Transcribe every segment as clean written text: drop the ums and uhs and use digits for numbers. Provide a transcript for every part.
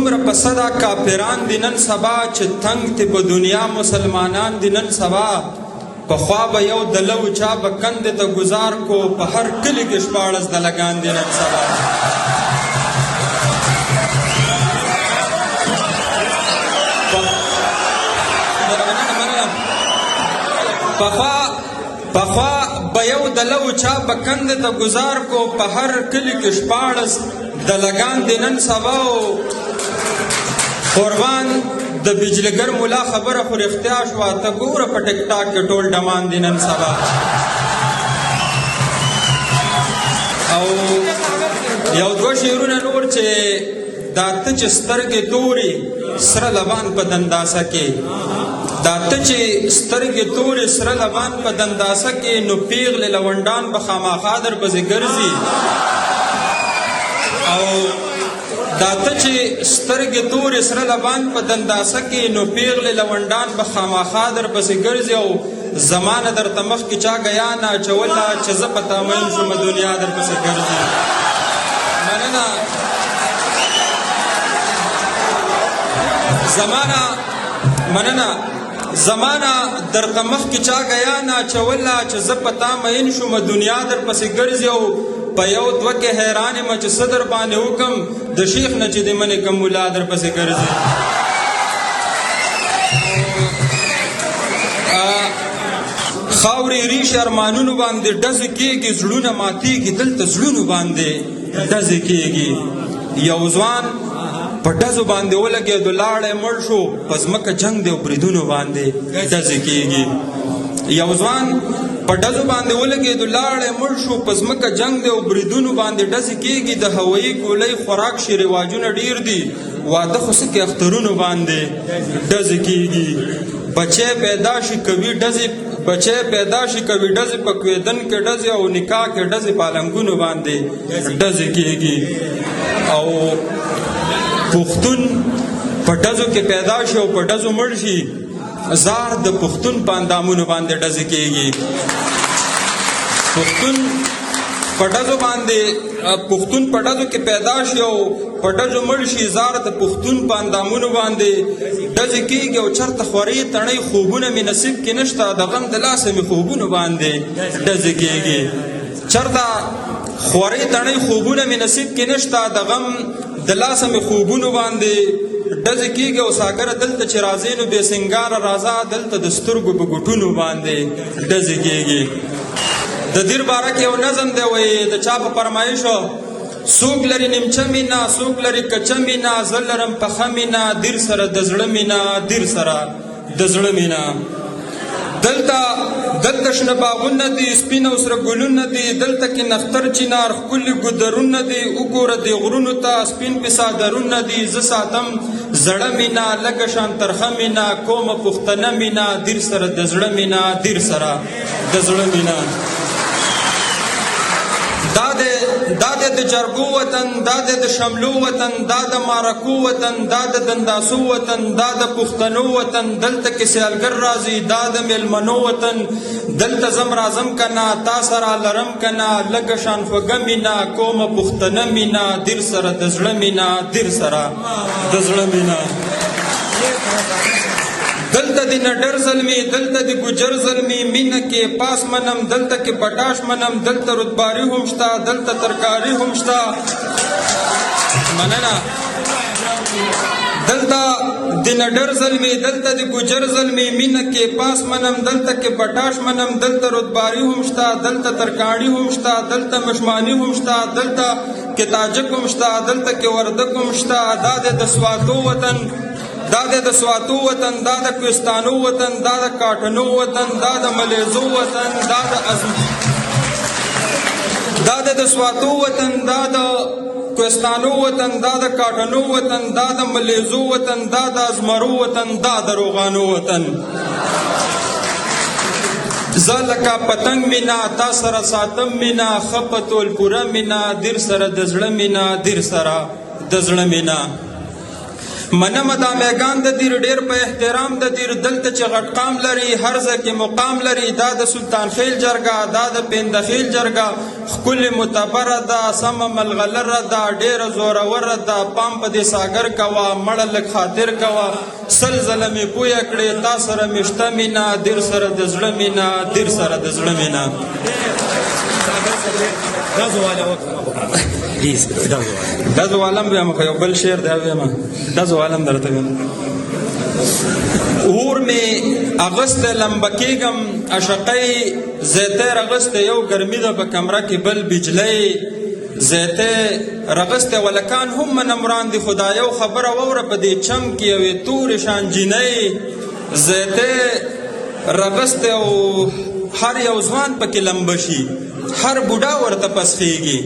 څومره په صدا کافران دي نن سبا چې تنگ تی په دنیا مسلمانان دي نن سبا پخوا به یو دلو چا به کندې ته گزار کو په هر کلي کې شپاړس دلګان دي نن سبا پخوا به یو دلو چا به کندې ته گزار کو په هر کلي کې شپاړس دلګان دي نن سبا قربان د بجلګر مولا خبره خو رښتیا شوه ته ګوره په ټیک ټاک کې ټول ډمان دي نن سبا او یو دوه شعرونه نور چې دا ته چې سترګې تورې سره لبان په دنداسه کې دا ته چې سترګې تورې سره لبان په دنداسه کې نو پیغلې لونډان به خامخا در پسې ګرځي او دا ته چې سترګې تورې سره لبان په دنداسه کې نو پیغلې لونډان به خامخا در پسې ګرځي او زمانه درته مخکې چا ګیا نه اچوله چې زه په تا مین شومه دنیا در پسې ګرځي مننه زمانه درته مخکې چا ګیا نه اچوله چې زه په تا مین شومه دنیا در پسې ګرځي او په یو دوه کې حیران یم چې څه در باندې وکم د شیخ نه چې د منې کم ملا در پسې ګرځي خاورې ریش ارمانونو باندې ډزې کېږي زړونه ماتېږي دلته زړونو باندې ډزې کېږي یو ځوان په ډزو باندې ولګېدو لاړی مړ شو په ځمکه جنګ دی او بریدونو باندې ډزې کېږي یو ځوان په ډزو باندې ولګېدو لاړی مړ شو په ځمکه جنګ دی او بریدونو باندې ډزې کېږي د هوایي ګولۍ خوراک شي رواجونه ډېر دي واده خو څه کې اخترونو باندې ډزې کېږي بچی پیدا شي کوي ډزې په کویدن کې ډزې او نکاح کې ډزې پالنګونو باندې ډزې کېږي او پښتون په ډزو کې پیدا شي او په ډزو مړ شي زار د پښتون په اندامونو باندې ډزې کېږي پښتون په ډزو کې پیدا شي او په ډزو مړ شي زار د پښتون په اندامونو باندې ډزې کېږي او چرته خورې تڼۍ خوبونه مې نصیب کې نشته د غم د لاسه مې خوبونو باندې ډزې کېږي چرته خورې تڼۍ خوبونه مې نصیب کې نشته د غم د لاسه مې خوبونو باندې ډزې کېږي او ساګره دلته چې راځې نو بې سنګاره راځه دلته د سترګو په ګوټونو باندې ډزې کېږي د دیر باره کې یو نظم دی وایي د چا په فرمایشو څوک لري نیمچه مینه څوک لري کچه مینه زه لرم پخه مینه دیر سره د زړه مینه دیر سره د زړه مینه دلته شنه باغونه دي سپین او سره ګلونه دي دلته کې نختر چنار ښکلي ګودرونه دي وګوره دې غرونو ته سپین پې څادرونه دي زه ساتم زړه مینه لږه شان ترخه مینه کومه پښتنه مینه دیر سره د زړه مینه دیر سره د زړه مینه دا د جرګو وطن دا د شملو وطن دا د مارکو وطن دا د دنداسو وطن دا د پښتنو وطن دلته کې سیالګر راځي دا د میلمنو وطن دلته زم راځم کنه تا سره لرم کنه لږه شان خوږه مینه کومه پښتنه مینه دیر سره د زړه مینه دیر سره د زړه مینه دلته د نډر زلمی دلته د ګجر زلمی مینه کې پاس منم دلته کې پټاش منم دلته رتباری هم شته دلته ترکاری هم شته مننه دلته د نډر زلمی دلته د ګجر زلمی مینه کې پاس منم دلته کې پټاش منم دلته رتباری هم شته دلته ترکاری هم شته دلته مشمانی هم شته دلته کې تاجک هم شته دلته کې وردک هم شته دا د سواتو وطن دا د سواتو وطن دا د کوهستانو وطن دا د کاټنو وطن دا د ملیزو وطن دا د سواتو وطن دا د کوهستانو وطن دا د کاټنو وطن دا د ملیزو وطن دا د ازمرو وطن دا د روغانو وطن زه لکه پتنګ مینا تا سره ساتم مینا ښه په تول پوره مینا دیر سره د زړه مینا دیر سره د زړه مینا منم دا میگان د دیر ډیر په احترام د دیر دلته چې غټقام لري هر ځکه مقام لري دا د سلطان خیل جرګه دا د پیندخیل جرګه خپل معتبره ده سم ملغلره ده ډیر زورور ده پام په دې ساګر کوا مړ لک خاطر کوا سل زلمې پوی کړې تا سره مشته مینا دیر سره د زړه مینا دیر سره د زړه مینا دازو عالم بیا مخ یو بل شعر دی بیا ما دازو عالم درته بیا اور می اغست لمبکیګم اشقی زیته رغست یو ګرمی ده په کمره کې بل بجلی زیته رغست ولکان هم نمران دی خدایو خبره وره په دې چم کې یو تور شان جنۍ زیته رغست او هر یو ځوان پکې لمبشي هر بوډا ورته پسخیږي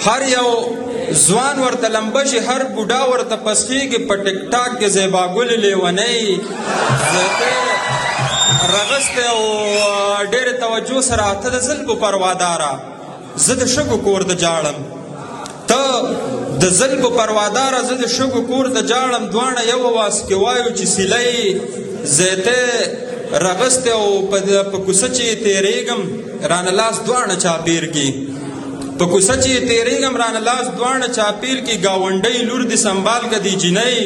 هر یو ځوان ورته لمبشي هر بوډا ورته پسخیږي په ټیک ټاک کې زیباګل لیونی رغست او ډېر توجه سره ته د زلفو پرواداره زه د شګو کور د جاړم ته د زلفو پرواداره زه د شګو کور د جاړم دواړه یو واس کې وایو چې سیلی زیته رغست او په کوڅه چې تیریږم رانه لاس دواړه چاپیر کې په کوڅه چې تیریږم رانه لاس دواړه چاپیر کې ګاونډۍ لور دې سنبال که دی جینۍ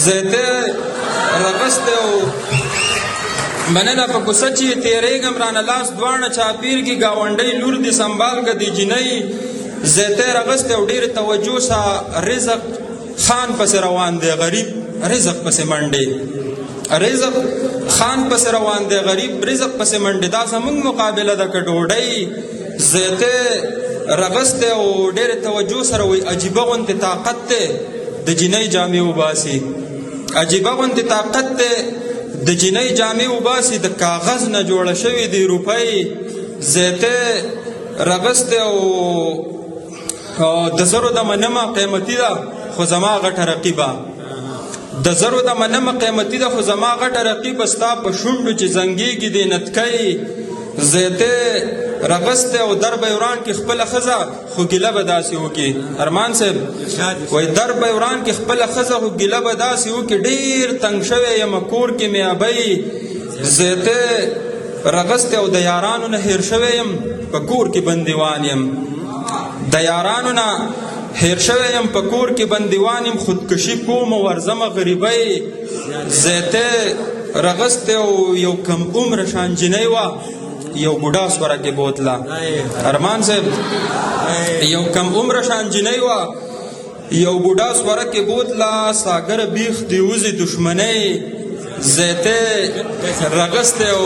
زیته رغست او مننه په کوڅه چې تیریږم رانه لاس دواړه چاپیر کې ګاونډۍ لور دې سنبال که دی جینۍ زیته رغست او ډېر توجه سه رزق خان پسې روان دی غریب رزق پسې منډې رزق خان پسې روان دی غریب رزق پسې منډې دا زموږ مقابله ده که ډوډۍ زیته رغست او ډېر توجه سره وایي عجیبه غوندې طاقت دی د جینۍ جامې وباسي عجیبه غوندې طاقت دی د جینۍ جامې وباسي د کاغذ نه جوړه شوې دی روپۍ زیته رغست او د زرو د منمه قیمتي ده خو زما غټه رقیبه د زرو د منمه قیمتي ده خو زما غټه رقیبه ستا په شونډو چې زنګېږي دی نتکۍ زیته رغست او در به وران کې خپله ښځه خو ګیله به داسې وکړي ارمان صاحب وایي در به وران کې خپله ښځه خو ګیله به داسې وکړي ډېر تنګ شوی یم کور کې مې ابۍ زیته رغست او د یارانو نه هیر شوی یم په کور کې بندیوان یم د یارانو نه هیر شوی یم په کور کې بندیوان یم خودکشي کوم او ورځمه غریبۍ زیته رغست او یو کم عمره شان جینۍ وه یو بوډا سوره کې بوتله ارمان صاحب یو کم عمره شان جینۍ وه یو بوډا سوره کې بوتله ساګر بیخ دی وزي دشمنۍ زیته رغست او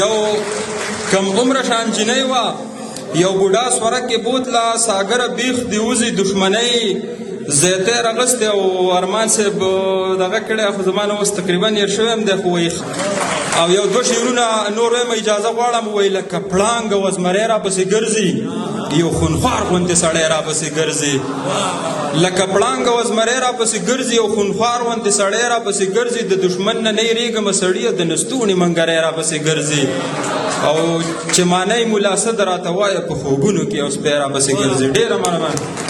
یو کم عمره شان جینۍ وه یو بوډا سوره کې بوتله ساګر بیخ دی وزي دشمنۍ زیته رغست او ارمان صاحب دغه کړی خو زما نه اوس تقریبا هېر شوی یم دی خو وایي او یو دوه شعرونه نور وایم اجازه غواړم وایي لکه پړانګ او زمری راپسې ګرځي یو خونخوار غوندې سړی راپسې ګرځي لکه پړانګ او زمری راپسې ګرځي یو خونخوار غوندې سړی راپسې ګرځي د دښمن نه نه یېرېږمه سړیه د نستوڼې منګری راپسې ګرځي او چې معنی ملا صد راته وایه په خوبونو کې اوس پی راپسې ګرځي ډېره مننه